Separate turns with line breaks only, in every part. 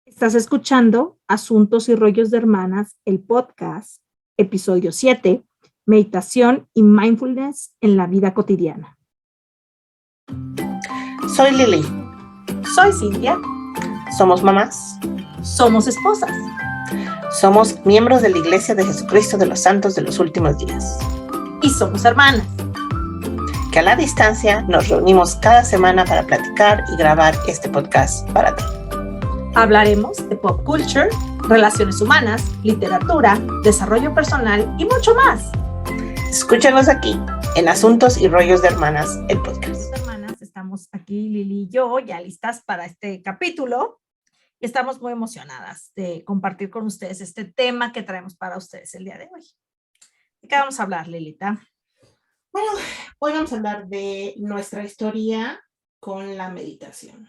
Estás escuchando Asuntos y Rollos de Hermanas, el podcast, episodio 7, Meditación y Mindfulness en la vida cotidiana.
Soy Lili.
Soy Cintia.
Somos mamás.
Somos esposas.
Somos miembros de la Iglesia de Jesucristo de los Santos de los Últimos Días.
Y somos hermanas.
Que a la distancia nos reunimos cada semana para platicar y grabar este podcast para ti.
Hablaremos de pop culture, relaciones humanas, literatura, desarrollo personal y mucho más.
Escúchanos aquí, en Asuntos y Rollos de Hermanas, el podcast.
Hermanas, estamos aquí, Lili y yo, ya listas para este capítulo. Y estamos muy emocionadas de compartir con ustedes este tema que traemos para ustedes el día de hoy. ¿De qué vamos a hablar, Lilita?
Bueno, hoy vamos a hablar de nuestra historia con la meditación,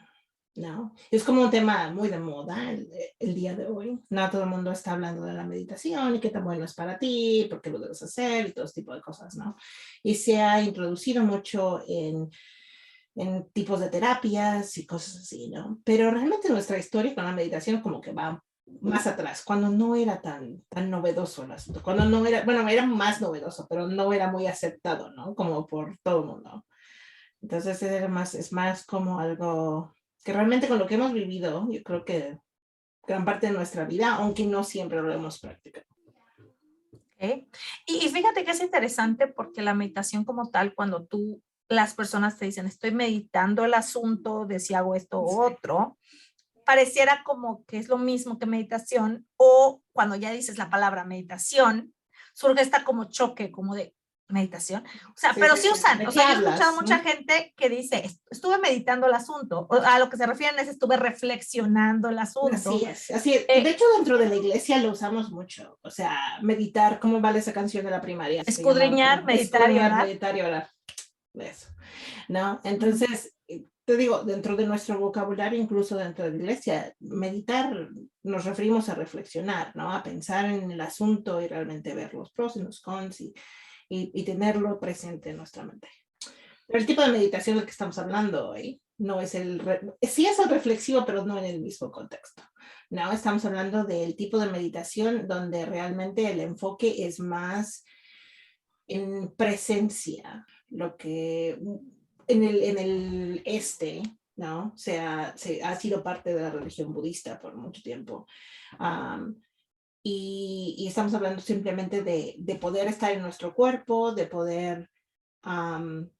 ¿no? Es como un tema muy de moda el día de hoy. No todo el mundo está hablando de la meditación y qué tan bueno es para ti, por qué lo debes hacer y todo ese tipo de cosas, ¿no? Y se ha introducido mucho en tipos de terapias y cosas así, ¿no? Pero realmente nuestra historia con la meditación como que va más atrás, cuando no era tan novedoso el asunto, cuando no era, bueno, era más novedoso, pero no era muy aceptado, ¿no? Como por todo el mundo. Entonces es más como algo que realmente con lo que hemos vivido, yo creo que gran parte de nuestra vida, aunque no siempre lo hemos practicado.
¿Okay? Y fíjate que es interesante porque la meditación como tal, cuando las personas te dicen, estoy meditando el asunto de si hago esto u otro, pareciera como que es lo mismo que meditación, o cuando ya dices la palabra meditación, surge esta como choque, como de meditación. O sea, sí, pero sí usan. O sea, yo he escuchado mucha gente que dice, estuve meditando el asunto. O a lo que se refieren es, estuve reflexionando el asunto.
Así es, así es. De hecho, dentro de la iglesia lo usamos mucho. O sea, meditar, ¿cómo vale esa canción de la primaria?
Escudriñar, meditar y orar.
Meditar y orar. Eso, ¿no? Entonces, te digo, dentro de nuestro vocabulario, incluso dentro de la iglesia, meditar nos referimos a reflexionar, ¿no? A pensar en el asunto y realmente ver los pros y los cons y tenerlo presente en nuestra mente. Pero el tipo de meditación del que estamos hablando hoy no es sí es el reflexivo, pero no en el mismo contexto. No, estamos hablando del tipo de meditación donde realmente el enfoque es más en presencia, lo que en el ¿no? Se ha sido parte de la religión budista por mucho tiempo. Y estamos hablando simplemente de poder estar en nuestro cuerpo, de poder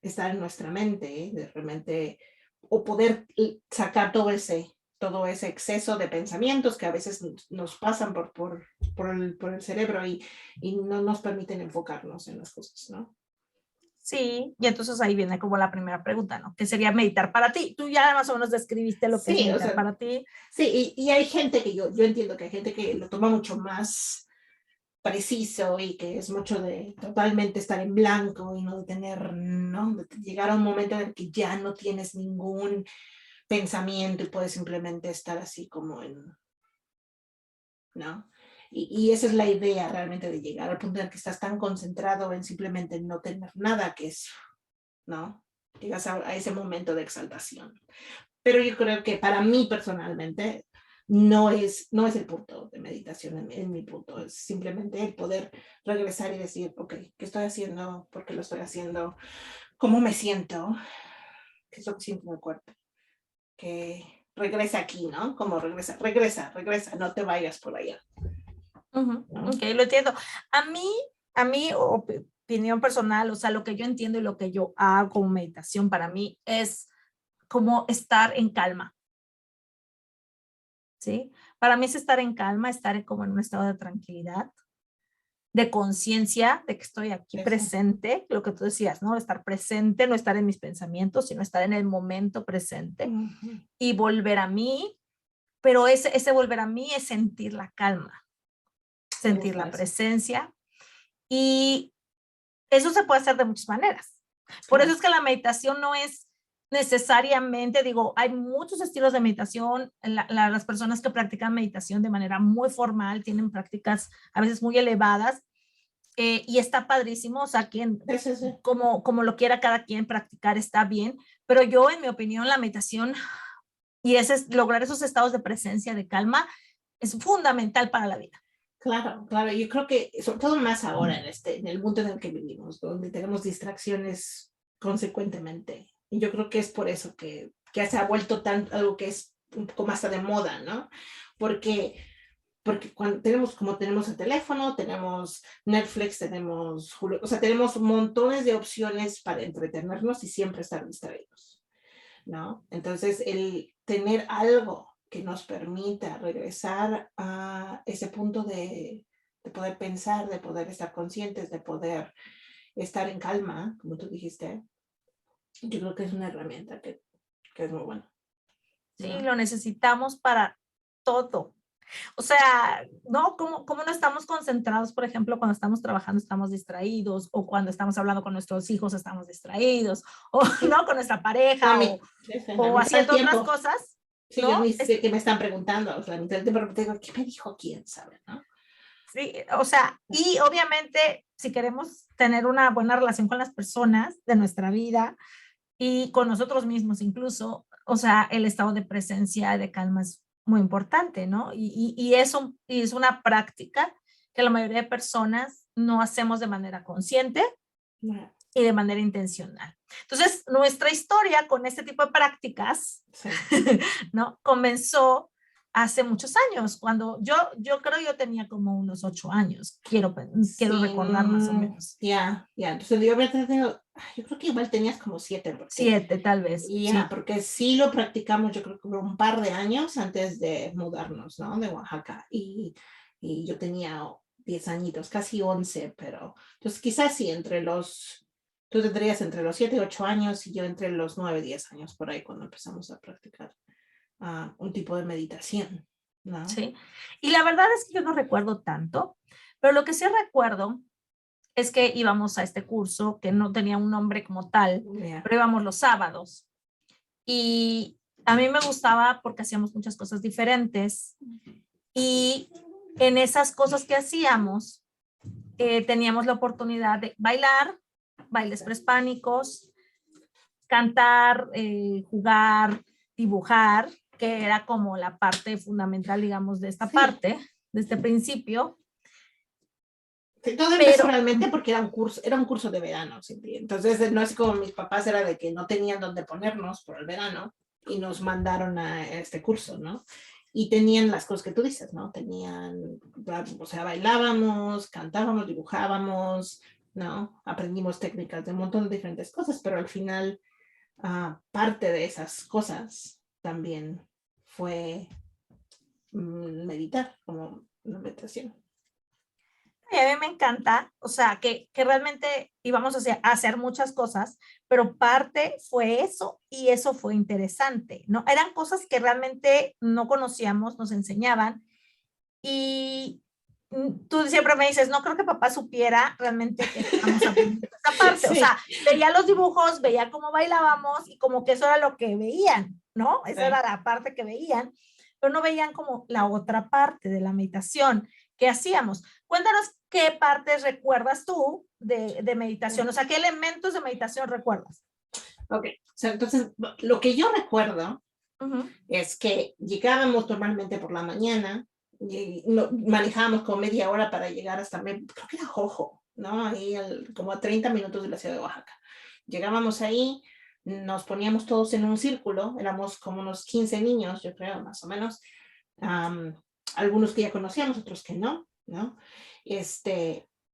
estar en nuestra mente, de realmente, o poder sacar todo ese exceso de pensamientos que a veces nos pasan por el cerebro y no nos permiten enfocarnos en las cosas, ¿no?
Sí, y entonces ahí viene como la primera pregunta, ¿no? ¿Qué sería meditar para ti? Tú ya más o menos describiste lo que es meditar para ti.
Sí, y hay gente que yo entiendo que hay gente que lo toma mucho más preciso y que es mucho de totalmente estar en blanco y no de tener, ¿no? De llegar a un momento en el que ya no tienes ningún pensamiento y puedes simplemente estar así como ¿no? Y esa es la idea realmente de llegar al punto en el que estás tan concentrado en simplemente no tener nada que es, ¿no? Llegas a ese momento de exaltación. Pero yo creo que para mí personalmente no es el punto de meditación en mi punto, es simplemente el poder regresar y decir, ok, ¿qué estoy haciendo? ¿Por qué lo estoy haciendo? ¿Cómo me siento? ¿Qué es lo que siento en el cuerpo? Que regresa aquí, ¿no? Como regresa, no te vayas por allá.
¿No? Ok, lo entiendo. A mí, opinión personal, o sea, lo que yo entiendo y lo que yo hago como meditación para mí es como estar en calma. ¿Sí? Para mí es estar en calma, estar como en un estado de tranquilidad, de conciencia de que estoy aquí presente, lo que tú decías, ¿no? Estar presente, no estar en mis pensamientos, sino estar en el momento presente y volver a mí, pero ese volver a mí es sentir la calma, sentir la presencia, y eso se puede hacer de muchas maneras. Por eso es que la meditación no es necesariamente, digo, hay muchos estilos de meditación. Las personas que practican meditación de manera muy formal tienen prácticas a veces muy elevadas, y está padrísimo, o sea, como lo quiera cada quien practicar está bien, pero yo, en mi opinión, la meditación Y lograr esos estados de presencia, de calma, es fundamental para la vida.
Claro, claro. Yo creo que, sobre todo más ahora, en el mundo en el que vivimos, donde tenemos distracciones consecuentemente. Y yo creo que es por eso que se ha vuelto algo que es un poco más de moda, ¿no? Porque cuando tenemos el teléfono, tenemos Netflix, tenemos Hulu, o sea, tenemos montones de opciones para entretenernos y siempre estar distraídos, ¿no? Entonces, el tener algo que nos permita regresar a ese punto de poder pensar, de poder estar conscientes, de poder estar en calma, como tú dijiste, yo creo que es una herramienta que es muy buena.
Sí, lo necesitamos para todo. O sea, ¿no? ¿Cómo no estamos concentrados, por ejemplo, cuando estamos trabajando estamos distraídos, o cuando estamos hablando con nuestros hijos estamos distraídos, o no, con nuestra pareja, o haciendo otras cosas?
Sí,
¿no?
que me están preguntando, o sea, a mitad del tiempo digo, ¿qué me dijo quién sabe, no?
Sí, o sea, y obviamente si queremos tener una buena relación con las personas de nuestra vida y con nosotros mismos incluso, o sea, el estado de presencia, de calma es muy importante, ¿no? Y es una práctica que la mayoría de personas no hacemos de manera consciente y de manera intencional. Entonces, nuestra historia con este tipo de prácticas, sí. ¿no? Comenzó hace muchos años, cuando yo creo yo tenía como unos 8 años, quiero recordar más o menos.
Ya, entonces yo creo que igual tenías como 7.
7 tal vez.
Ya, sí. Porque sí lo practicamos, yo creo que por un par de años antes de mudarnos, ¿no? De Oaxaca, y yo tenía 10 añitos, casi 11, pero entonces quizás sí, tú tendrías entre los 7 y 8 años y yo entre los 9 y 10 años por ahí cuando empezamos a practicar un tipo de meditación, ¿no?
Sí, y la verdad es que yo no recuerdo tanto, pero lo que sí recuerdo es que íbamos a este curso que no tenía un nombre como tal, pero íbamos los sábados. Y a mí me gustaba porque hacíamos muchas cosas diferentes. Y en esas cosas que hacíamos, teníamos la oportunidad de bailar, bailes prehispánicos, cantar, jugar, dibujar, que era como la parte fundamental, digamos, de esta parte, de este principio.
Sí, todo empezó realmente porque era un curso de verano, ¿sí? Entonces no es como mis papás, era de que no tenían dónde ponernos por el verano y nos mandaron a este curso, ¿no? Y tenían las cosas que tú dices, ¿no? O sea, bailábamos, cantábamos, dibujábamos, ¿no? Aprendimos técnicas de un montón de diferentes cosas, pero al final parte de esas cosas también fue meditar, como una meditación.
Y a mí me encanta, o sea, que realmente íbamos a hacer muchas cosas, pero parte fue eso y eso fue interesante, ¿no? Eran cosas que realmente no conocíamos, nos enseñaban y tú siempre me dices, no creo que papá supiera realmente que estábamos aprendiendo esta parte, sí. O sea, veía los dibujos, veía cómo bailábamos y como que eso era lo que veían, ¿no? Esa sí. Era la parte que veían, pero no veían como la otra parte de la meditación que hacíamos. Cuéntanos qué partes recuerdas tú de meditación, o sea, qué elementos de meditación recuerdas.
Ok, o sea, entonces lo que yo recuerdo es que llegábamos normalmente por la mañana, y manejábamos como media hora para llegar hasta, creo que era Jojo, ¿no? Ahí como a 30 minutos de la ciudad de Oaxaca. Llegábamos ahí, nos poníamos todos en un círculo, éramos como unos 15 niños, yo creo, más o menos. Algunos que ya conocíamos, otros que no, ¿no?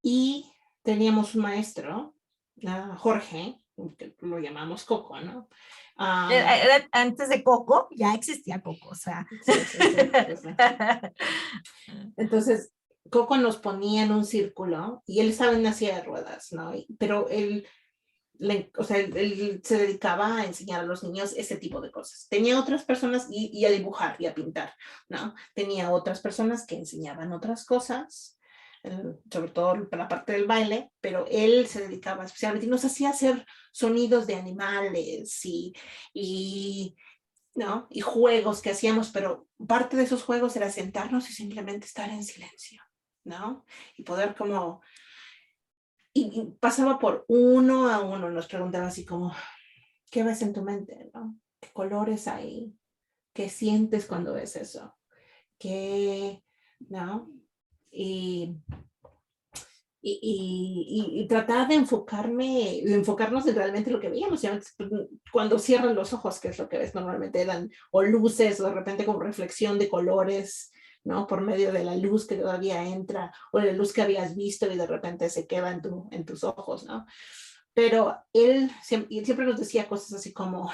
Y teníamos un maestro, Jorge, que lo llamamos Coco, ¿no?
Antes de Coco, ya existía Coco, o sea.
Sí. Entonces, Coco nos ponía en un círculo y él estaba en una silla de ruedas, ¿no? Pero él se dedicaba a enseñar a los niños ese tipo de cosas. Tenía otras personas y a dibujar y a pintar, ¿no? Tenía otras personas que enseñaban otras cosas, sobre todo para la parte del baile, pero él se dedicaba especialmente y nos hacía hacer sonidos de animales ¿no? Y juegos que hacíamos, pero parte de esos juegos era sentarnos y simplemente estar en silencio, ¿no? Y poder como... Y pasaba por uno a uno, nos preguntaba así como, ¿qué ves en tu mente, no? ¿Qué colores hay? ¿Qué sientes cuando ves eso? ¿Qué, no? Y tratar de enfocarnos en realmente lo que veíamos. Cuando cierran los ojos, que es lo que ves normalmente, eran o luces, o de repente como reflexión de colores, ¿no? Por medio de la luz que todavía entra, o la luz que habías visto y de repente se queda en tus ojos, ¿no? Pero él siempre nos decía cosas así como,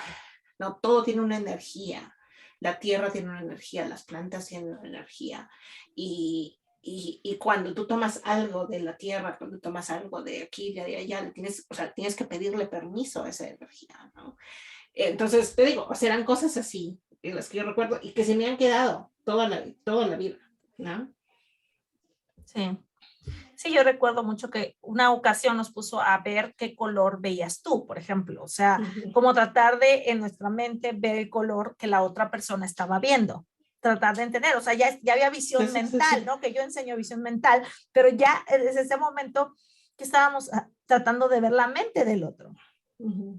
no, todo tiene una energía. La tierra tiene una energía, las plantas tienen una energía. Y cuando tú tomas algo de la tierra, cuando tomas algo de aquí, de allá, tienes que pedirle permiso a esa energía, ¿no? Entonces, te digo, eran cosas así, en las que yo recuerdo, y que se me han quedado toda la vida, ¿no?
Sí. Sí, yo recuerdo mucho que una ocasión nos puso a ver qué color veías tú, por ejemplo. O sea, como tratar de en nuestra mente ver el color que la otra persona estaba viendo. Tratar de entender, o sea, ya había visión mental, ¿no? Que yo enseño visión mental, pero ya desde ese momento que estábamos tratando de ver la mente del otro,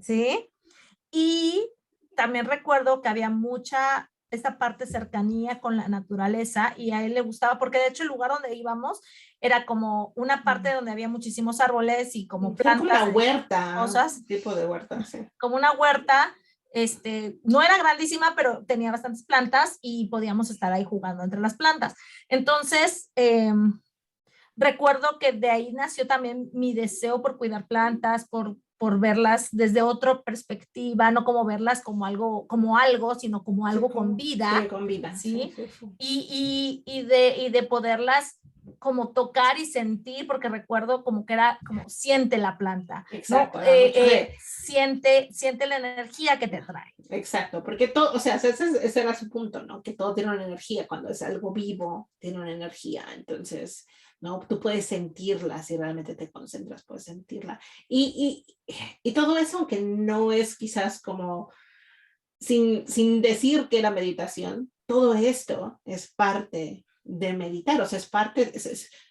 ¿sí? Y también recuerdo que había mucha esta parte cercanía con la naturaleza y a él le gustaba, porque de hecho el lugar donde íbamos era como una parte donde había muchísimos árboles y como plantas.
Como una huerta,
cosas.
Tipo de huerta, sí.
Como una huerta, no era grandísima, pero tenía bastantes plantas y podíamos estar ahí jugando entre las plantas. Entonces, recuerdo que de ahí nació también mi deseo por cuidar plantas, por verlas desde otra perspectiva, no como verlas como algo, sino como algo
Sí,
con vida.
Sí, con vida.
¿Sí?
Sí, sí, sí.
Y de poderlas como tocar y sentir, porque recuerdo como que era como siente la planta,
Exacto,
¿no? Siente la energía que te trae.
Exacto, porque todo, o sea, ese era su punto, ¿no? Que todo tiene una energía, cuando es algo vivo, tiene una energía, entonces, ¿no? Tú puedes sentirla, si realmente te concentras, puedes sentirla. Y todo eso, aunque no es quizás como, sin decir que era meditación, todo esto es parte de meditar, o sea, es parte,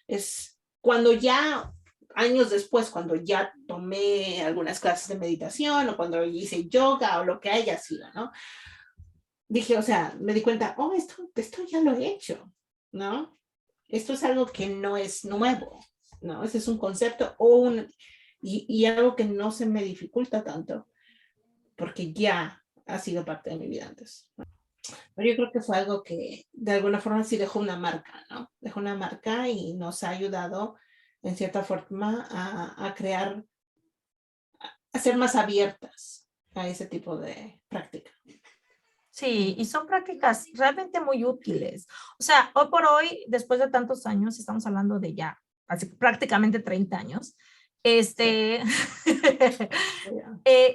es cuando ya años después, cuando ya tomé algunas clases de meditación o cuando hice yoga o lo que haya sido, ¿no? Dije, o sea, me di cuenta, oh, esto ya lo he hecho, ¿no? Esto es algo que no es nuevo, ¿no? Ese es un concepto y algo que no se me dificulta tanto, porque ya ha sido parte de mi vida antes. Pero yo creo que fue algo que de alguna forma sí dejó una marca, ¿no? Dejó una marca y nos ha ayudado en cierta forma a crear, a ser más abiertas a ese tipo de práctica.
Sí, y son prácticas realmente muy útiles. O sea, hoy por hoy, después de tantos años, estamos hablando de ya hace prácticamente 30 años,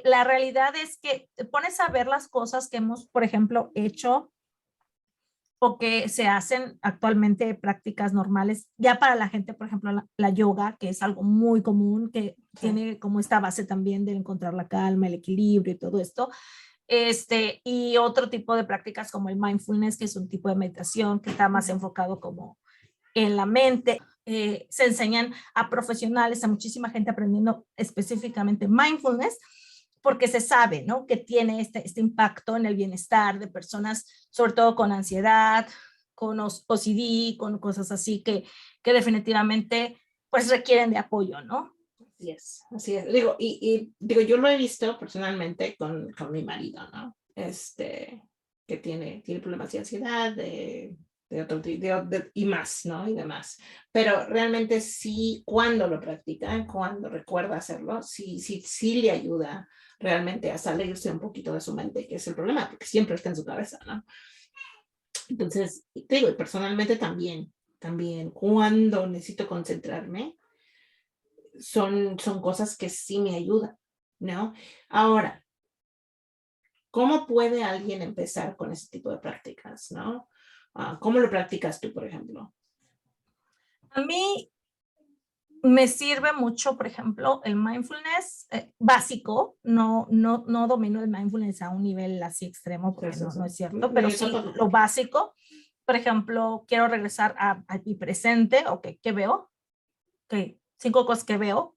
la realidad es que te pones a ver las cosas que hemos, por ejemplo, hecho o que se hacen actualmente prácticas normales, ya para la gente, por ejemplo, la yoga, que es algo muy común, que tiene como esta base también de encontrar la calma, el equilibrio y todo esto. Y otro tipo de prácticas como el mindfulness, que es un tipo de meditación que está más enfocado como en la mente. Se enseñan a profesionales, a muchísima gente aprendiendo específicamente mindfulness, porque se sabe, ¿no? Que tiene este impacto en el bienestar de personas, sobre todo con ansiedad, con OCD, con cosas así que definitivamente pues requieren de apoyo, ¿no?
Así es. Digo, digo, yo lo he visto personalmente con mi marido, ¿no? Que tiene problemas de ansiedad, y más, ¿no? Y demás. Pero realmente sí, cuando lo practica, cuando recuerda hacerlo, sí le ayuda realmente a salirse un poquito de su mente, que es el problema, porque siempre está en su cabeza, ¿no? Entonces, te digo, personalmente también, cuando necesito concentrarme, son cosas que sí me ayudan, ¿no? Ahora, ¿cómo puede alguien empezar con ese tipo de prácticas, no? ¿Cómo lo practicas tú, por ejemplo?
A mí me sirve mucho, por ejemplo, el mindfulness básico. No domino el mindfulness a un nivel así extremo, porque no es cierto, pero sí lo básico. Por ejemplo, quiero regresar a mi presente, ok, ¿qué veo? Ok, 5 cosas que veo,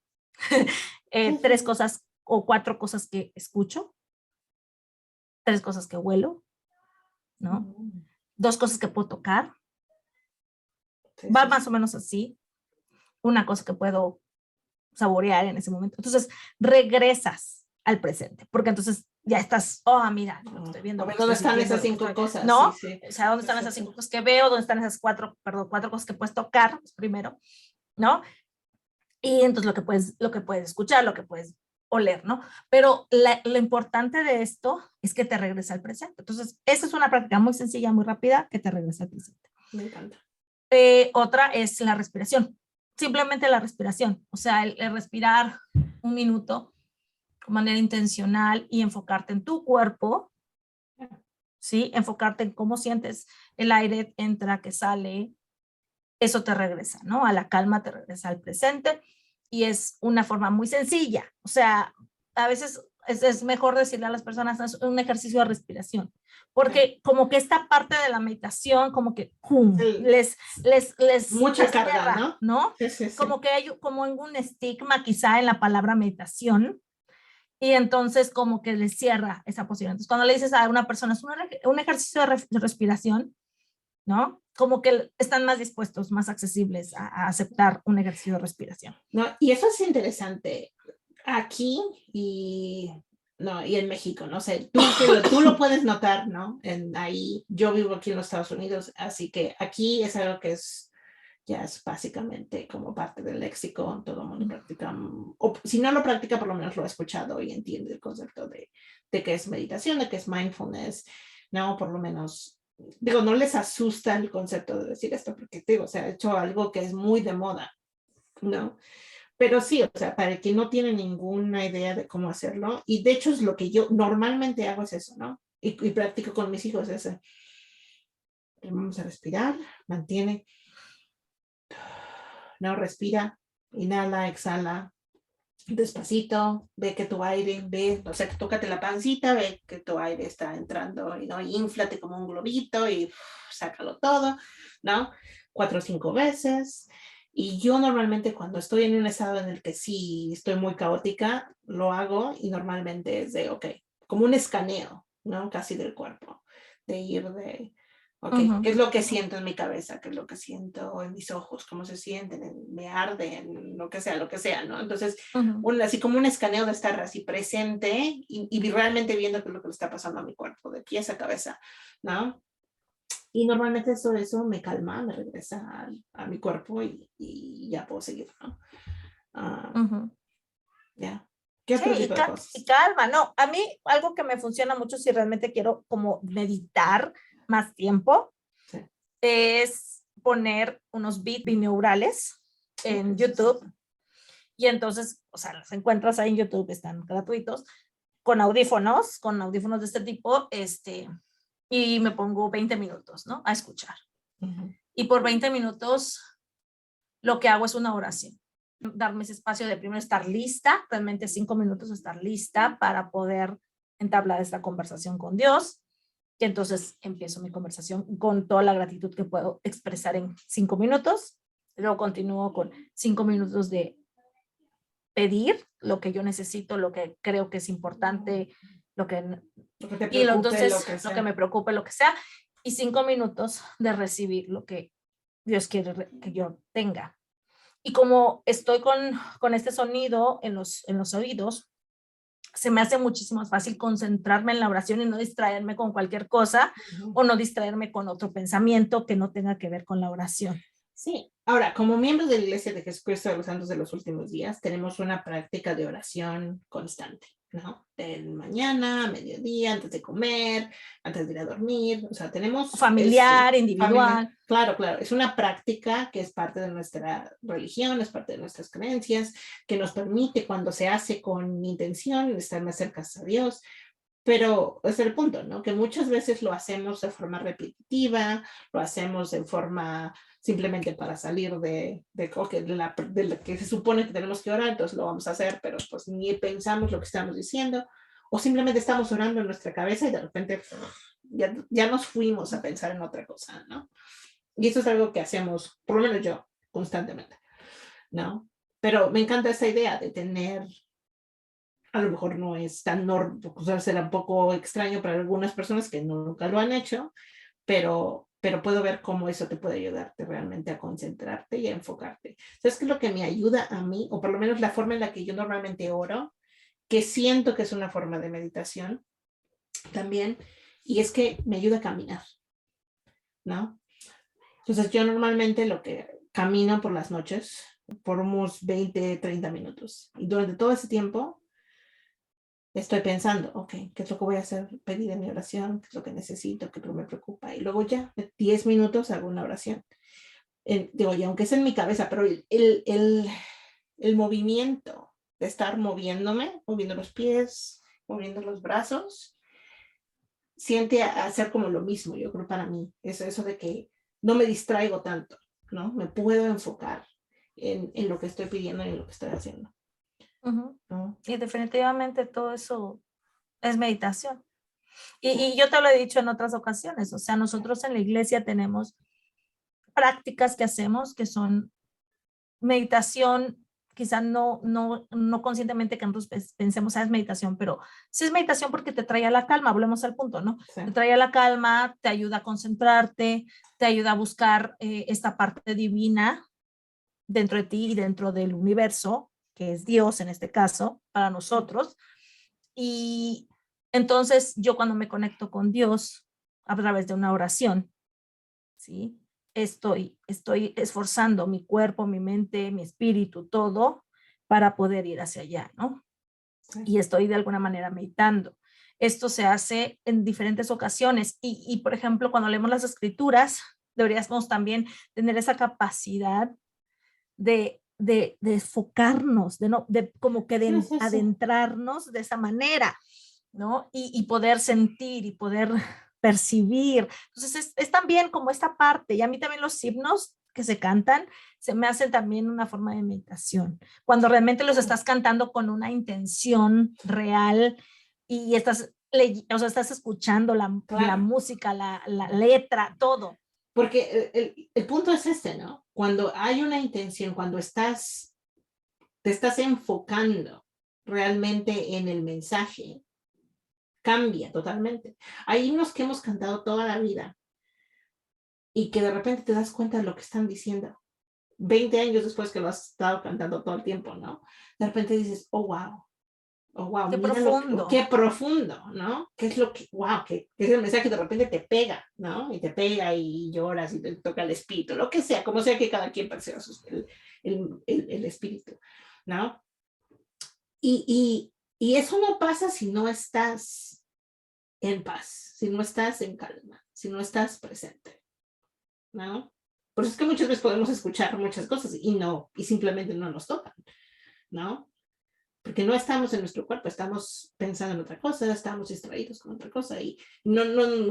3 cosas o 4 cosas que escucho, 3 cosas que huelo, ¿no? 2 cosas que puedo tocar,
Sí,
va
sí,
más o menos así, una cosa que puedo saborear en ese momento. Entonces, regresas al presente, porque entonces ya estás, oh, mira, lo que estoy viendo,
a
lo
ver,
que
¿dónde
estoy
están
sintiendo,
esas
lo que
5
estoy,
cosas?
¿no?
Sí, sí.
O sea, ¿dónde están esas 5
Exacto.
cosas que veo? ¿Dónde están esas 4 cosas que puedes tocar primero? ¿No? Y entonces lo que puedes escuchar, lo que puedes oler, ¿no? Pero lo importante de esto es que te regresa al presente. Entonces, esa es una práctica muy sencilla, muy rápida, que te regresa al presente.
Me encanta.
Otra es la respiración. Simplemente la respiración. O sea, el respirar 1 minuto de manera intencional y enfocarte en tu cuerpo, ¿sí? Enfocarte en cómo sientes el aire, entra, que sale. Eso te regresa, ¿no? A la calma, te regresa al presente y es una forma muy sencilla. O sea, a veces es mejor decirle a las personas, es un ejercicio de respiración, porque como que esta parte de la meditación, como que
Sí, mucha
les
carga,
cierra,
¿no?
¿no?
Sí, sí,
Como
sí.
que hay como un estigma quizá en la palabra meditación y entonces como que les cierra esa posibilidad. Entonces, cuando le dices a una persona, es un ejercicio de respiración, ¿no? Como que están más dispuestos, más accesibles a aceptar un ejercicio de respiración.
No, y eso es interesante. Aquí y, no, y en México, no sé, tú lo puedes notar, ¿no? Ahí, yo vivo aquí en los Estados Unidos, así que aquí es algo que ya es básicamente como parte del léxico, todo el mundo practica, o si no lo practica, por lo menos lo ha escuchado y entiende el concepto de qué es meditación, de qué es mindfulness, ¿no? Por lo menos, digo, no les asusta el concepto de decir esto, porque digo, se ha hecho algo que es muy de moda, ¿no? Pero sí, o sea, para el que no tiene ninguna idea de cómo hacerlo, y de hecho es lo que yo normalmente hago es eso, ¿no? Y practico con mis hijos ese. Vamos a respirar, mantiene, no, respira, inhala, exhala, despacito, ve que tu aire, o sea, tócate la pancita, ve que tu aire está entrando, ¿no? Y inflate como un globito y sácalo todo, ¿no? 4 o 5 veces. Y yo normalmente cuando estoy en un estado en el que sí estoy muy caótica, lo hago y normalmente es de, ok, como un escaneo, ¿no? Casi del cuerpo, de ir de, ok, ¿qué es lo que siento en mi cabeza? ¿Qué es lo que siento en mis ojos? ¿Cómo se sienten? Me arde, en lo que sea, ¿no? Entonces, así como un escaneo de estar así presente y realmente viendo qué es lo que le está pasando a mi cuerpo, de pies a cabeza, ¿no? Y normalmente eso me calma, me regresa a mi cuerpo y ya puedo seguir, ¿no? Ya. ¿Qué
Sí,
otro tipo de
y
cosas?
calma, no, a mí algo que me funciona mucho si realmente quiero como meditar más tiempo
Sí.
es poner unos beats binaurales en
Okay,
YouTube y entonces, o sea, los encuentras ahí en YouTube, están gratuitos, con audífonos de este tipo, y me pongo 20 minutos, ¿no? A escuchar. Y por 20 minutos lo que hago es una oración. Darme ese espacio de primero estar lista, realmente 5 minutos estar lista para poder entablar esta conversación con Dios. Y entonces empiezo mi conversación con toda la gratitud que puedo expresar en 5 minutos. Luego continúo con 5 minutos de pedir lo que yo necesito, lo que creo que es importante,
Lo que te
y
preocupe,
entonces
lo que
lo que me
sea.
preocupe, lo que sea, y 5 minutos de recibir lo que Dios quiere que yo tenga. Y como estoy con este sonido en los oídos, se me hace muchísimo más fácil concentrarme en la oración y no distraerme con cualquier cosa o no distraerme con otro pensamiento que no tenga que ver con la oración.
Sí. Ahora, como miembros de la Iglesia de Jesucristo de los Santos de los Últimos Días, tenemos una práctica de oración constante, ¿no? De mañana, mediodía, antes de comer, antes de ir a dormir. O sea, tenemos...
Familiar, individual.
Claro, claro. Es una práctica que es parte de nuestra religión, es parte de nuestras creencias, que nos permite, cuando se hace con intención, estar más cerca a Dios. Pero es el punto, ¿no? Que muchas veces lo hacemos de forma repetitiva, lo hacemos de forma simplemente para salir de la que se supone que tenemos que orar, entonces lo vamos a hacer, pero pues ni pensamos lo que estamos diciendo, o simplemente estamos orando en nuestra cabeza y de repente ya nos fuimos a pensar en otra cosa, ¿no? Y eso es algo que hacemos, por lo menos yo, constantemente, ¿no? Pero me encanta esta idea de tener, a lo mejor no es tan normal, o sea, será un poco extraño para algunas personas que nunca lo han hecho, pero puedo ver cómo eso te puede ayudarte realmente a concentrarte y a enfocarte. ¿Sabes qué es lo que me ayuda a mí? O por lo menos la forma en la que yo normalmente oro, que siento que es una forma de meditación también, y es que me ayuda a caminar, ¿no? Entonces yo normalmente lo que camino por las noches por unos 20, 30 minutos. Y durante todo ese tiempo estoy pensando, ok, ¿qué es lo que voy a hacer? Pedir en mi oración, ¿qué es lo que necesito? ¿Qué es lo que me preocupa? Y luego ya, 10 minutos hago una oración. Digo, y aunque es en mi cabeza, pero el movimiento de estar moviéndome, moviendo los pies, moviendo los brazos, siente a hacer como lo mismo, yo creo para mí. Es eso de que no me distraigo tanto, ¿no? Me puedo enfocar en lo que estoy pidiendo y en lo que estoy haciendo. ¿No?
Y definitivamente todo eso es meditación. Y yo te lo he dicho en otras ocasiones, o sea, nosotros en la iglesia tenemos prácticas que hacemos que son meditación, quizá no conscientemente que nosotros pensemos, es meditación, pero sí es meditación porque te trae a la calma, volvemos al punto, ¿no?
Sí.
Te trae a la calma, te ayuda a concentrarte, te ayuda a buscar esta parte divina dentro de ti y dentro del universo, que es Dios en este caso, para nosotros. Y entonces yo cuando me conecto con Dios a través de una oración, ¿sí? Estoy esforzando mi cuerpo, mi mente, mi espíritu, todo para poder ir hacia allá, ¿no? Sí. Y estoy de alguna manera meditando. Esto se hace en diferentes ocasiones y, por ejemplo, cuando leemos las escrituras, deberíamos también tener esa capacidad de enfocarnos, de como que de adentrarnos de esa manera, ¿no? Y poder sentir y poder percibir. Entonces es también como esta parte, y a mí también los himnos que se cantan, se me hacen también una forma de meditación. Cuando realmente los estás cantando con una intención real y estás, o sea, estás escuchando la música, la letra, todo.
Porque el punto es este, ¿no? Cuando hay una intención, cuando te estás enfocando realmente en el mensaje, cambia totalmente. Hay himnos que hemos cantado toda la vida y que de repente te das cuenta de lo que están diciendo. 20 años después que lo has estado cantando todo el tiempo, ¿no? De repente dices, oh, wow. Oh, wow,
qué profundo.
Qué profundo, ¿no? ¿Qué es lo que, wow, que es el mensaje que de repente te pega, ¿no? Y te pega y lloras y te toca el espíritu, lo que sea, como sea que cada quien perciba el espíritu, ¿no? Y eso no pasa si no estás en paz, si no estás en calma, si no estás presente, ¿no? Por eso es que muchas veces podemos escuchar muchas cosas y simplemente no nos tocan, ¿no? Porque no estamos en nuestro cuerpo, estamos pensando en otra cosa, estamos distraídos con otra cosa y no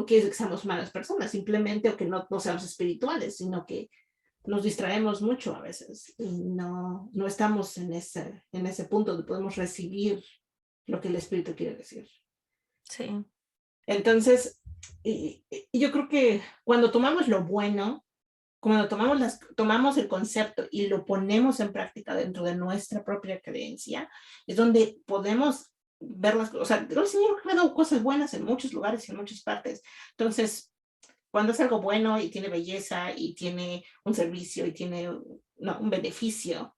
quiere decir que seamos malas personas, simplemente o que no seamos espirituales, sino que nos distraemos mucho a veces y no estamos en ese punto donde podemos recibir lo que el espíritu quiere decir.
Sí.
Entonces, y yo creo que cuando tomamos lo bueno, cuando tomamos el concepto y lo ponemos en práctica dentro de nuestra propia creencia, es donde podemos ver las cosas. O sea, el Señor ha creado cosas buenas en muchos lugares y en muchas partes. Entonces, cuando es algo bueno y tiene belleza y tiene un servicio y tiene un beneficio,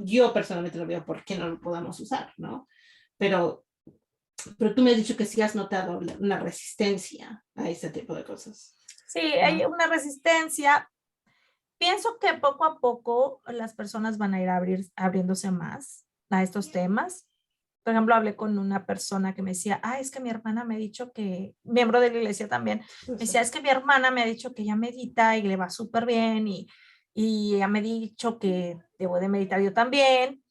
yo personalmente no veo por qué no lo podamos usar, ¿no? Pero tú me has dicho que sí has notado una resistencia a ese tipo de cosas.
Sí, hay una resistencia. Pienso que poco a poco las personas van a ir abriéndose más a estos temas. Por ejemplo, hablé con una persona que me decía, es que mi hermana me ha dicho que, miembro de la iglesia también, me decía, es que mi hermana me ha dicho que ella medita y le va súper bien y ella me ha dicho que debo de meditar yo también,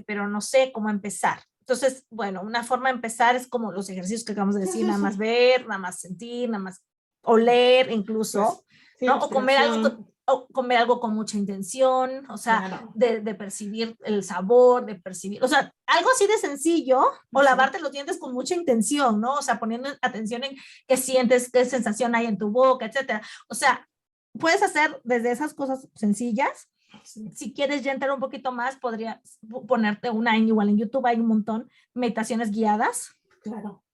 pero no sé cómo empezar. Entonces, bueno, una forma de empezar es como los ejercicios que acabamos de decir, nada más ver, nada más sentir, nada más oler incluso, ¿no? O comer algo con mucha intención, o sea, claro, de percibir el sabor, de percibir, o sea, algo así de sencillo, o lavarte los dientes con mucha intención, ¿no? O sea, poniendo atención en qué sientes, qué sensación hay en tu boca, etcétera. O sea, puedes hacer desde esas cosas sencillas. Si quieres ya entrar un poquito más, podrías ponerte igual en YouTube hay un montón, meditaciones guiadas.
Claro.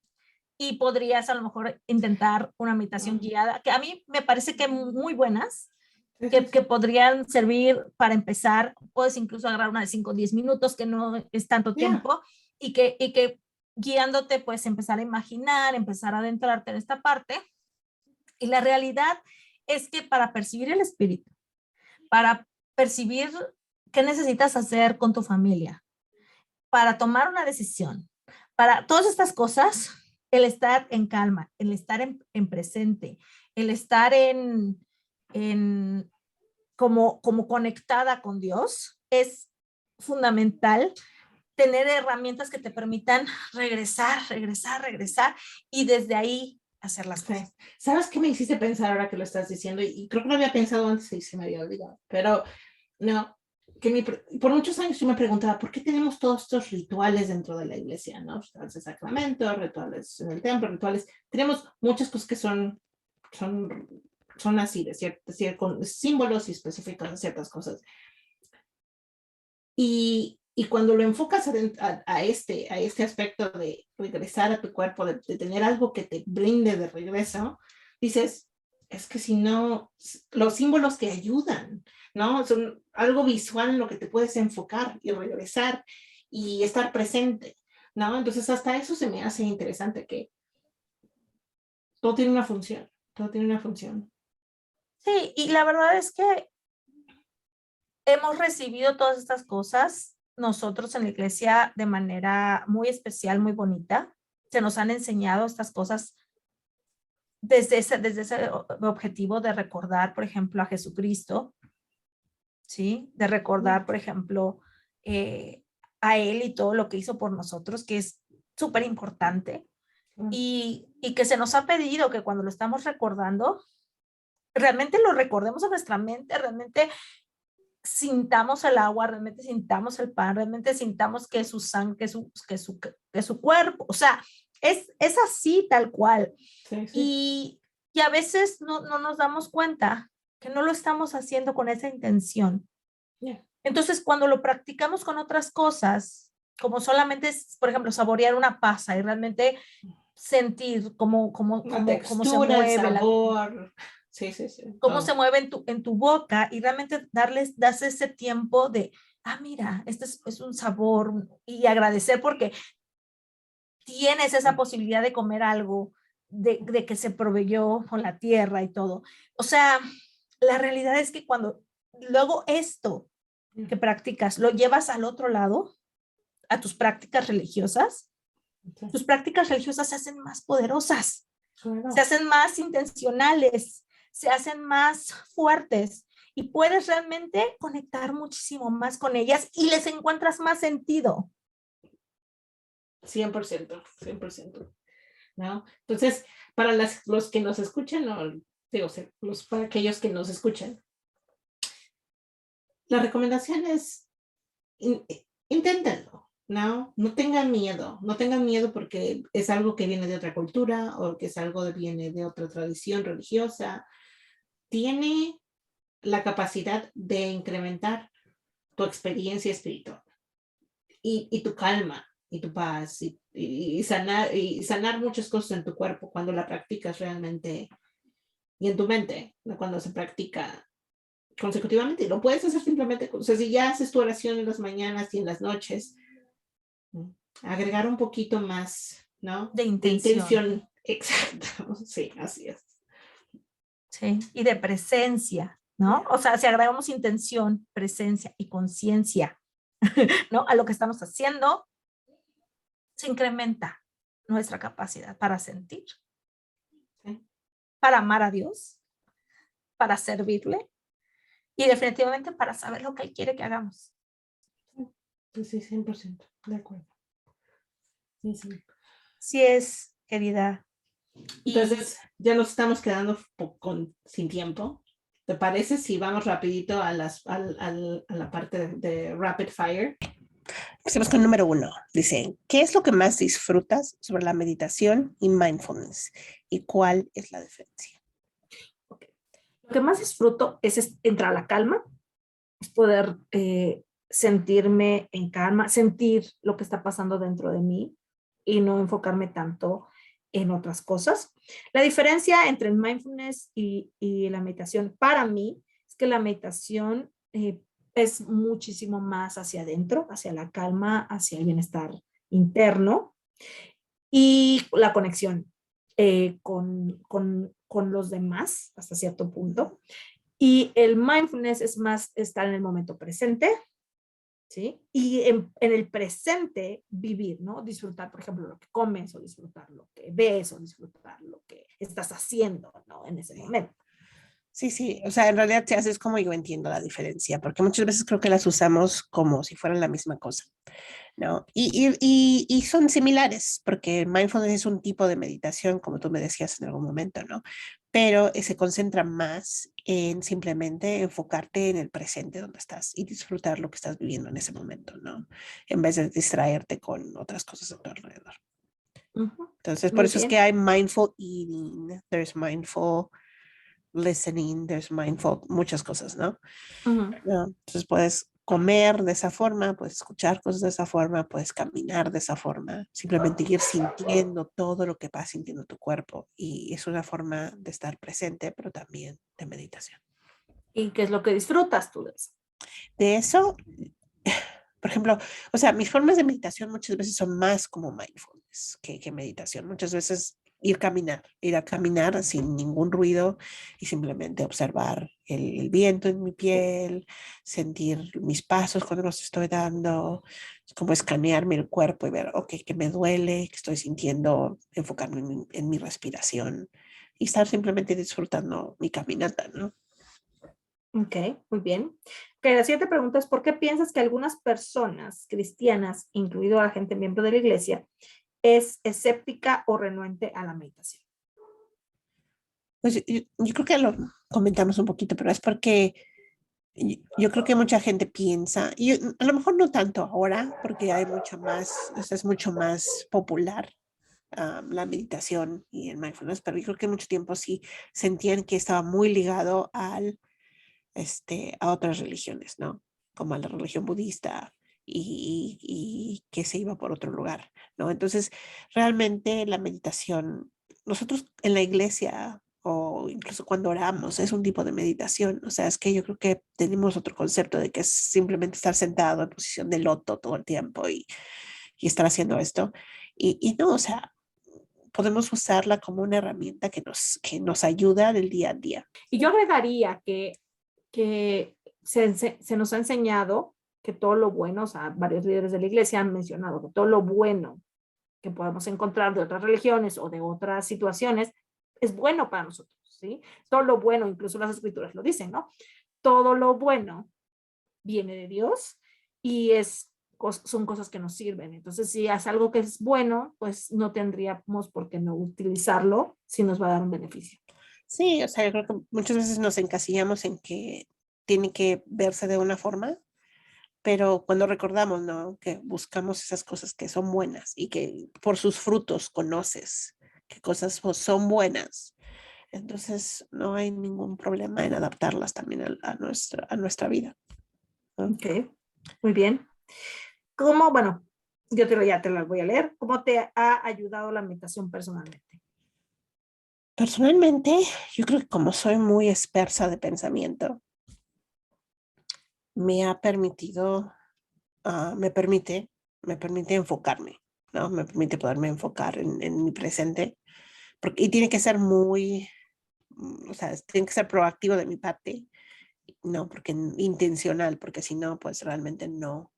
y podrías a lo mejor intentar una meditación guiada, que a mí me parece que muy buenas, que podrían servir para empezar. Puedes incluso agarrar una de 5 o 10 minutos, que no es tanto tiempo, y que guiándote puedes empezar a imaginar, empezar a adentrarte en esta parte. Y la realidad es que para percibir el espíritu, para percibir qué necesitas hacer con tu familia, para tomar una decisión, para todas estas cosas, el estar en calma, el estar en presente, el estar como conectada con Dios, es fundamental. Tener herramientas que te permitan regresar y desde ahí hacer las cosas.
¿Sabes qué me hiciste pensar ahora que lo estás diciendo? Y creo que lo había pensado antes y se me había olvidado, pero no, por muchos años yo me preguntaba, ¿por qué tenemos todos estos rituales dentro de la iglesia? ¿No? Rituales de sacramento, rituales en el templo, rituales. Tenemos muchas cosas que son así, con símbolos y específicos de ciertas cosas. Y cuando lo enfocas a este aspecto de regresar a tu cuerpo, de tener algo que te brinde de regreso, dices, es que si no, los símbolos te ayudan, ¿no? Son algo visual en lo que te puedes enfocar y regresar y estar presente, ¿no? Entonces hasta eso se me hace interesante, que todo tiene una función, todo tiene una función.
Sí, y la verdad es que hemos recibido todas estas cosas nosotros en la iglesia de manera muy especial, muy bonita. Se nos han enseñado estas cosas desde ese objetivo de recordar, por ejemplo, a Jesucristo, ¿sí? De recordar, por ejemplo, a Él y todo lo que hizo por nosotros, que es súper importante. Y que se nos ha pedido que cuando lo estamos recordando, realmente lo recordemos en nuestra mente, realmente sintamos el agua, realmente sintamos el pan, realmente sintamos que es su sangre, que su cuerpo, o sea, es así tal cual.
Sí, sí.
Y a veces no nos damos cuenta que no lo estamos haciendo con esa intención.
Yeah.
Entonces, cuando lo practicamos con otras cosas, como solamente es, por ejemplo, saborear una pasa y realmente sentir cómo se mueve,
el sabor. Sí, sí, sí.
cómo se mueve en tu boca, y realmente das ese tiempo de, mira, este es un sabor, y agradecer porque tienes esa posibilidad de comer algo, de que se proveyó con la tierra y todo. O sea, la realidad es que cuando luego esto que practicas lo llevas al otro lado, a tus prácticas religiosas, tus prácticas religiosas se hacen más poderosas, se hacen más intencionales, se hacen más fuertes, y puedes realmente conectar muchísimo más con ellas y les encuentras más sentido.
100%, 100%. ¿No? Entonces, para los que nos escuchan, para aquellos que nos escuchan, la recomendación es, inténtenlo, ¿no? No tengan miedo porque es algo que viene de otra cultura o que es algo que viene de otra tradición religiosa. Tiene la capacidad de incrementar tu experiencia espiritual y tu calma y tu paz y sanar muchas cosas en tu cuerpo cuando la practicas realmente, y en tu mente, ¿no? Cuando se practica consecutivamente. Lo puedes hacer simplemente, o sea, si ya haces tu oración en las mañanas y en las noches, ¿no? Agregar un poquito más, ¿no?
De intención.
Exacto, sí, así es.
Sí, y de presencia, ¿no? O sea, si agregamos intención, presencia y conciencia, ¿no? A lo que estamos haciendo, se incrementa nuestra capacidad para sentir,
Sí.
para amar a Dios, para servirle y definitivamente para saber lo que Él quiere que hagamos.
Sí, 100%, de acuerdo. Sí, sí.
Sí es, querida.
Entonces, ya nos estamos quedando sin tiempo. ¿Te parece si vamos rapidito a la parte de Rapid Fire?
Empecemos con el número 1. Dice, ¿qué es lo que más disfrutas sobre la meditación y mindfulness? ¿Y cuál es la diferencia?
Okay. Lo que más disfruto es entrar a la calma, es poder sentirme en calma, sentir lo que está pasando dentro de mí y no enfocarme tanto en otras cosas. La diferencia entre el mindfulness y la meditación para mí es que la meditación es muchísimo más hacia adentro, hacia la calma, hacia el bienestar interno y la conexión con los demás hasta cierto punto. Y el mindfulness es más estar en el momento presente, ¿sí? Y en el presente vivir, ¿no? Disfrutar, por ejemplo, lo que comes, o disfrutar lo que ves, o disfrutar lo que estás haciendo, ¿no? En ese momento.
Sí, sí, o sea, en realidad se hace es como yo entiendo la diferencia, porque muchas veces creo que las usamos como si fueran la misma cosa, ¿no? Y son similares, porque mindfulness es un tipo de meditación, como tú me decías en algún momento, ¿no? Pero se concentra más en simplemente enfocarte en el presente donde estás y disfrutar lo que estás viviendo en ese momento, ¿no? En vez de distraerte con otras cosas a tu alrededor. Entonces, por
Muy
eso es
bien.
que hay mindful eating, there's mindful listening, there's mindful, muchas cosas, ¿no? ¿No? Entonces puedes comer de esa forma, puedes escuchar cosas de esa forma, puedes caminar de esa forma, simplemente ir sintiendo todo lo que vas sintiendo tu cuerpo. Y es una forma de estar presente, pero también de meditación.
¿Y qué es lo que disfrutas tú de eso?
De eso, por ejemplo, o sea, mis formas de meditación muchas veces son más como mindfulness que meditación. Muchas veces ir a caminar sin ningún ruido y simplemente observar el viento en mi piel, sentir mis pasos cuando los estoy dando, es como escanearme el cuerpo y ver, ok, qué me duele, qué estoy sintiendo, enfocarme en mi respiración y estar simplemente disfrutando mi caminata, ¿no?
Ok, muy bien. Okay, la siguiente pregunta es, ¿por qué piensas que algunas personas cristianas, incluido a gente miembro de la iglesia, es escéptica o renuente a la meditación?
Pues yo creo que lo comentamos un poquito, pero es porque yo creo que mucha gente piensa, y a lo mejor no tanto ahora, porque hay mucho más, es mucho más popular la meditación y el mindfulness, pero yo creo que mucho tiempo sí sentían que estaba muy ligado a otras religiones, ¿no? Como a la religión budista y que se iba por otro lugar, ¿no? Entonces, realmente la meditación, nosotros en la iglesia o incluso cuando oramos, es un tipo de meditación. O sea, es que yo creo que tenemos otro concepto de que es simplemente estar sentado en posición de loto todo el tiempo y estar haciendo esto. Y no, o sea, podemos usarla como una herramienta que nos ayuda del día a día.
Y yo agregaría que se nos ha enseñado que todo lo bueno, o sea, varios líderes de la iglesia han mencionado que todo lo bueno que podemos encontrar de otras religiones o de otras situaciones es bueno para nosotros, ¿sí? Todo lo bueno, incluso las escrituras lo dicen, ¿no? Todo lo bueno viene de Dios y son cosas que nos sirven. Entonces, si es algo que es bueno, pues no tendríamos por qué no utilizarlo si nos va a dar un beneficio.
Sí, o sea, yo creo que muchas veces nos encasillamos en que tiene que verse de una forma, pero cuando recordamos, ¿no? Que buscamos esas cosas que son buenas y que por sus frutos conoces qué cosas son buenas, entonces no hay ningún problema en adaptarlas también a nuestra vida, ¿no?
Ok, muy bien. Bueno, ya te las voy a leer. ¿Cómo te ha ayudado la meditación personalmente?
Personalmente, yo creo que como soy muy dispersa de pensamiento, me ha permitido, me permite enfocarme, ¿no? Me permite poderme enfocar en mi presente, y tiene que ser muy, o sea, tiene que ser proactivo de mi parte, no, porque intencional, porque si no, pues realmente no,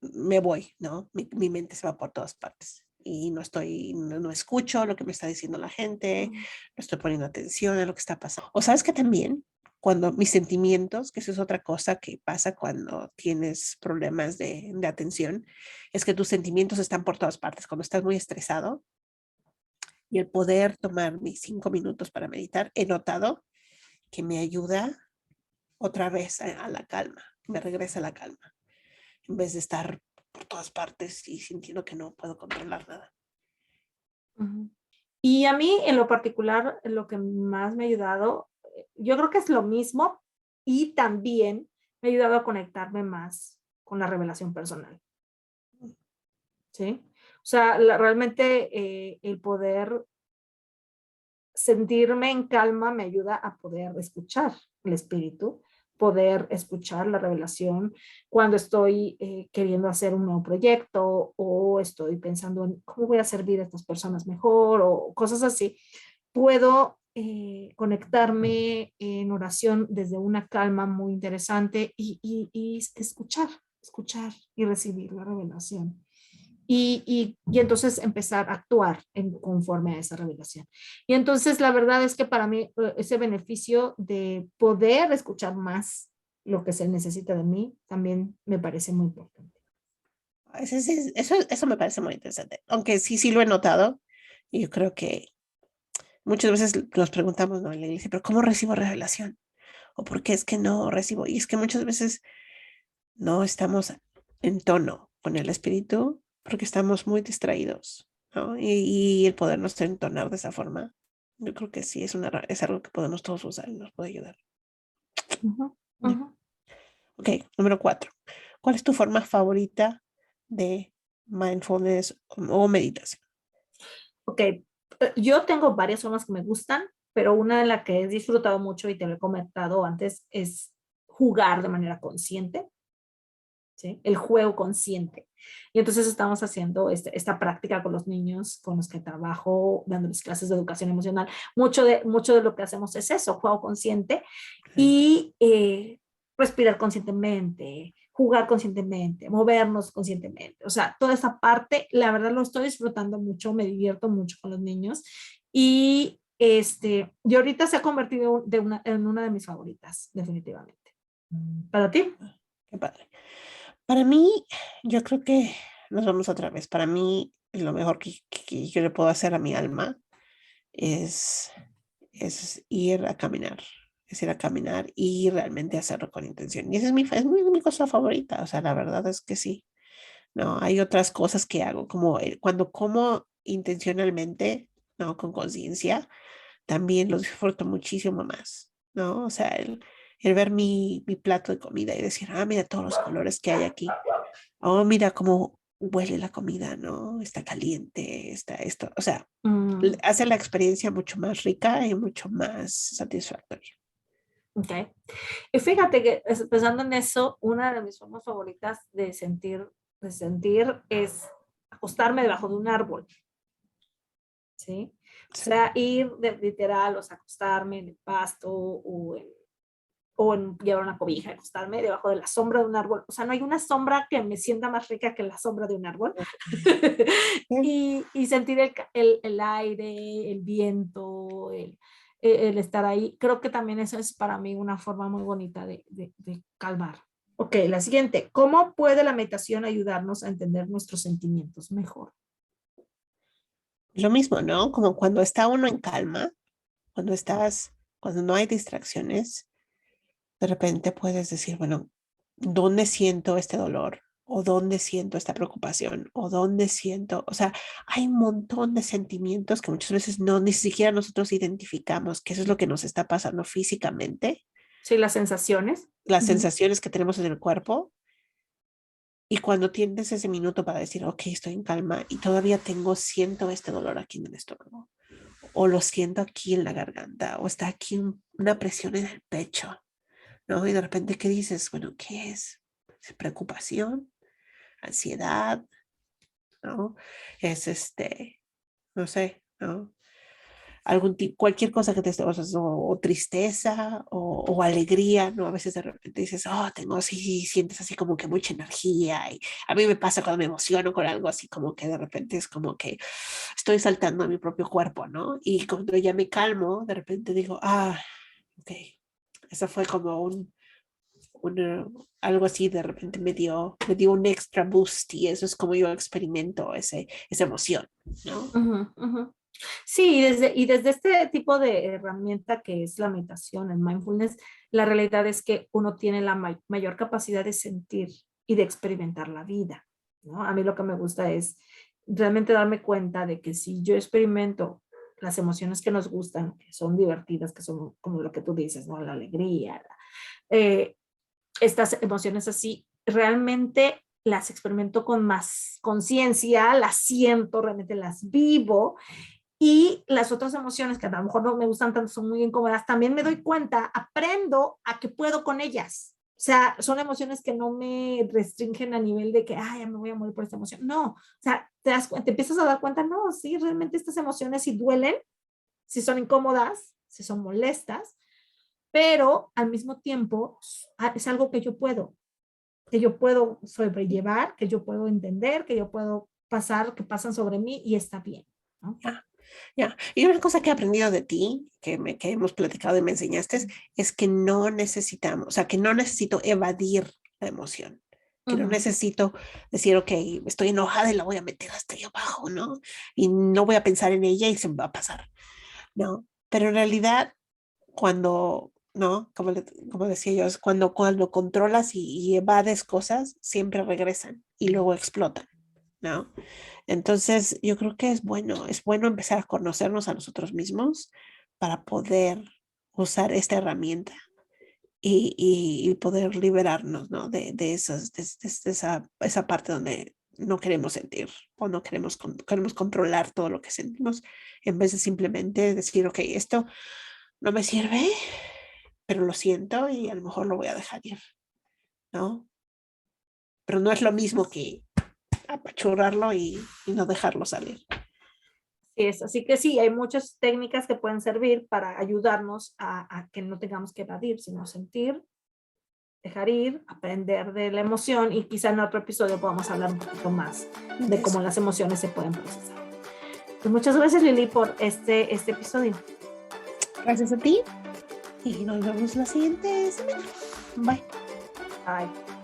me voy, ¿no? Mi mente se va por todas partes y no escucho lo que me está diciendo la gente, no estoy poniendo atención a lo que está pasando. O sabes que también cuando mis sentimientos, que eso es otra cosa que pasa cuando tienes problemas de atención, es que tus sentimientos están por todas partes. Cuando estás muy estresado y el poder tomar mis 5 minutos para meditar, he notado que me ayuda otra vez a la calma, me regresa a la calma en vez de estar por todas partes y sintiendo que no puedo controlar nada.
Ujú. Y a mí, en lo particular, lo que más me ha ayudado, yo creo que es lo mismo y también me ha ayudado a conectarme más con la revelación personal. ¿Sí? O sea, realmente el poder sentirme en calma me ayuda a poder escuchar el espíritu, poder escuchar la revelación cuando estoy queriendo hacer un nuevo proyecto o estoy pensando en cómo voy a servir a estas personas mejor o cosas así. Puedo conectarme en oración desde una calma muy interesante y escuchar y recibir la revelación. Y entonces empezar a actuar conforme a esa revelación. Y entonces la verdad es que para mí ese beneficio de poder escuchar más lo que se necesita de mí también me parece muy importante.
Eso me parece muy interesante, aunque sí lo he notado. Y yo creo que muchas veces nos preguntamos, ¿no? En la iglesia, pero ¿cómo recibo revelación? ¿O por qué es que no recibo? Y es que muchas veces no estamos en tono con el espíritu porque estamos muy distraídos, ¿no? Y el podernos entonar de esa forma, yo creo que sí es algo que podemos todos usar y nos puede ayudar.
Uh-huh,
Yeah.
uh-huh.
Ok, número 4. ¿Cuál es tu forma favorita de mindfulness o meditación?
Ok, yo tengo varias formas que me gustan, pero una de las que he disfrutado mucho y te lo he comentado antes es jugar de manera consciente. ¿Sí? El juego consciente. Y entonces estamos haciendo esta práctica con los niños con los que trabajo, dándoles clases de educación emocional. Mucho de lo que hacemos es eso, juego consciente y respirar conscientemente, jugar conscientemente, movernos conscientemente. O sea, toda esa parte, la verdad lo estoy disfrutando mucho, me divierto mucho con los niños y ahorita se ha convertido en una de mis favoritas, definitivamente. ¿Para ti?
Qué padre. Para mí, yo creo que nos vamos otra vez. Para mí, lo mejor que yo le puedo hacer a mi alma es, es ir a caminar. Es ir a caminar y realmente hacerlo con intención. Y esa es mi cosa favorita. O sea, la verdad es que sí. No, hay otras cosas que hago, como cuando como intencionalmente, no, con conciencia, también lo disfruto muchísimo más, ¿no? O sea, el ver mi plato de comida y decir, ah, mira todos los colores que hay aquí. Oh, mira cómo huele la comida, ¿no? Está caliente, está esto. O sea, hace la experiencia mucho más rica y mucho más satisfactoria.
Ok. Y fíjate que pensando en eso, una de mis formas favoritas de sentir es acostarme debajo de un árbol, ¿sí? O
Sí.
sea, ir literal, o sea, acostarme en el pasto o en llevar una cobija, acostarme debajo de la sombra de un árbol. O sea, no hay una sombra que me sienta más rica que la sombra de un árbol.
Sí.
y sentir el aire, el viento, el estar ahí. Creo que también eso es para mí una forma muy bonita de calmar. Ok, la siguiente. ¿Cómo puede la meditación ayudarnos a entender nuestros sentimientos mejor?
Lo mismo, ¿no? Como cuando está uno en calma, cuando no hay distracciones, de repente puedes decir, bueno, ¿dónde siento este dolor? ¿O dónde siento esta preocupación? ¿O dónde siento? O sea, hay un montón de sentimientos que muchas veces ni siquiera nosotros identificamos, que eso es lo que nos está pasando físicamente,
Sí, las sensaciones.
las
Ujú.
sensaciones que tenemos en el cuerpo. Y cuando tienes ese minuto para decir, ok, estoy en calma y todavía siento este dolor aquí en el estómago, o lo siento aquí en la garganta, o está aquí una presión en el pecho, ¿no? Y de repente, ¿qué dices? Bueno, ¿qué es? ¿Es preocupación? ¿Ansiedad? ¿No? Es no sé, ¿no? Cualquier cosa que te esté pasando, o tristeza o alegría, ¿no? A veces de repente dices, oh, sí, sientes así como que mucha energía. Y a mí me pasa cuando me emociono con algo así como que de repente es como que estoy saltando a mi propio cuerpo, ¿no? Y cuando ya me calmo, de repente digo, ah, ok, eso fue como algo así, de repente me dio un extra boost y eso es como yo experimento esa emoción, ¿no?
Ujú, ujú. Sí, y desde este tipo de herramienta que es la meditación, el mindfulness, la realidad es que uno tiene la mayor capacidad de sentir y de experimentar la vida, ¿no? A mí lo que me gusta es realmente darme cuenta de que si yo experimento las emociones que nos gustan, que son divertidas, que son como lo que tú dices, ¿no? La alegría, eh, estas emociones así, realmente las experimento con más conciencia, las siento, realmente las vivo. Y las otras emociones que a lo mejor no me gustan tanto, son muy incómodas, también me doy cuenta, aprendo a que puedo con ellas. O sea, son emociones que no me restringen a nivel de que, ay, ya me voy a morir por esta emoción. No, o sea, te empiezas a dar cuenta, no, sí, realmente estas emociones sí duelen, sí son incómodas, sí son molestas, pero al mismo tiempo es algo que yo puedo sobrellevar, que yo puedo entender, que yo puedo pasar, que pasan sobre mí y está bien, ¿no?
Ya. Y una cosa que he aprendido de ti, que hemos platicado y me enseñaste, es que no necesitamos, o sea, que no necesito evadir la emoción, que no necesito decir, ok, estoy enojada y la voy a meter hasta ahí abajo, ¿no? Y no voy a pensar en ella y se me va a pasar, ¿no? Pero en realidad, cuando, ¿no? Como decía yo, es cuando controlas y evades cosas, siempre regresan y luego explotan, ¿no? Entonces, yo creo que es bueno empezar a conocernos a nosotros mismos para poder usar esta herramienta y poder liberarnos, ¿no? De esa parte donde no queremos sentir o no queremos controlar todo lo que sentimos, en vez de simplemente decir, ok, esto no me sirve, pero lo siento y a lo mejor lo voy a dejar ir, ¿no? Pero no es lo mismo que apachurrarlo y no dejarlo salir.
Así que sí, hay muchas técnicas que pueden servir para ayudarnos a que no tengamos que evadir, sino sentir, dejar ir, aprender de la emoción y quizá en otro episodio podamos hablar un poquito más de cómo las emociones se pueden procesar. Pues muchas gracias, Lili, por este episodio.
Gracias a ti y nos vemos la siguiente semana. Bye.
Bye.